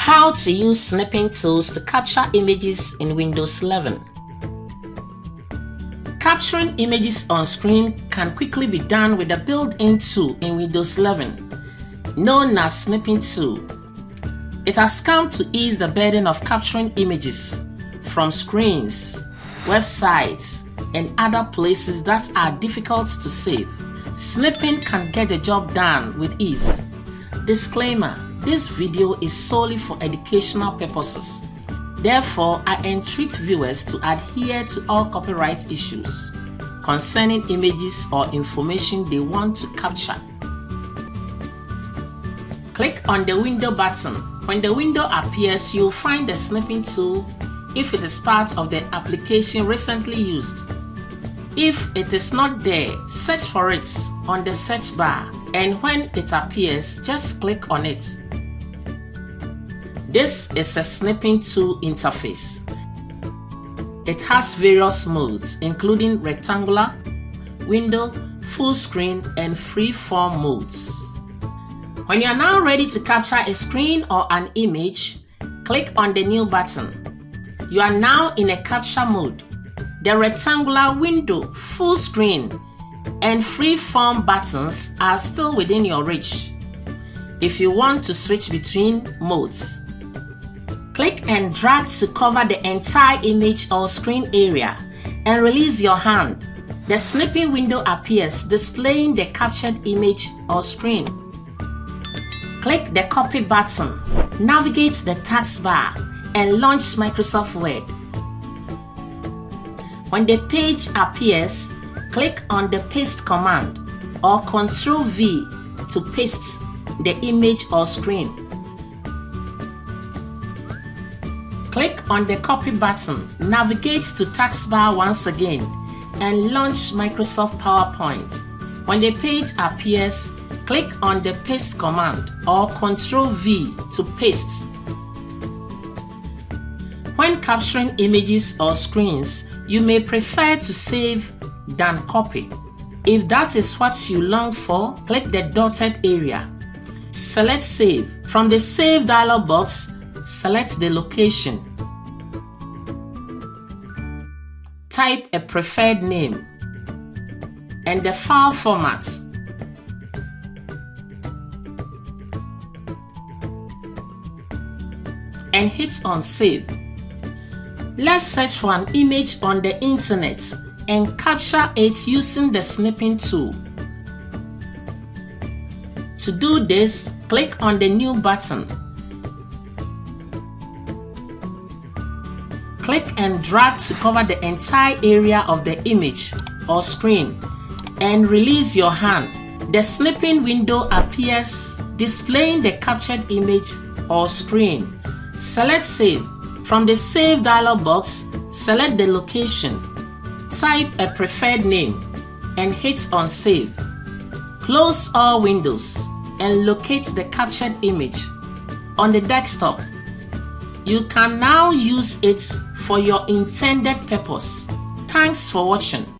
How to use snipping tools to capture images in Windows 11. Capturing images on screen can quickly be done with a built-in tool in Windows 11, known as Snipping Tool. It has come to ease the burden of capturing images from screens, websites, and other places that are difficult to save. Snipping can get the job done with ease. Disclaimer: this video is solely for educational purposes. Therefore, I entreat viewers to adhere to all copyright issues concerning images or information they want to capture. Click on the window button. When the window appears, you'll find the snipping tool if it is part of the application recently used. If it is not there, search for it on the search bar, and when it appears, just click on it. This is a snipping tool interface. It has various modes, including rectangular, window, full screen, and freeform modes. When you are now ready to capture a screen or an image, click on the new button. You are now in a capture mode. The rectangular, window, full screen, and freeform buttons are still within your reach. If you want to switch between modes, click and drag to cover the entire image or screen area and release your hand. The snipping window appears, displaying the captured image or screen. Click the copy button, navigate the taskbar, and launch Microsoft Word. When the page appears, click on the paste command or Ctrl V to paste the image or screen. Click on the copy button, navigate to taskbar once again, and launch Microsoft PowerPoint. When the page appears, click on the paste command or Ctrl V to paste. When capturing images or screens, you may prefer to save than copy. If that is what you long for, click the dotted area. Select Save. From the Save dialog box, select the location. Type a preferred name and the file format. And hit on Save. Let's search for an image on the internet and capture it using the snipping tool. To do this, click on the new button. Click and drag to cover the entire area of the image or screen and release your hand. The snipping window appears, displaying the captured image or screen. Select Save. From the Save dialog box, select the location. Type a preferred name and hit on Save. Close all windows and locate the captured image on the desktop. You can now use it for your intended purpose. Thanks for watching.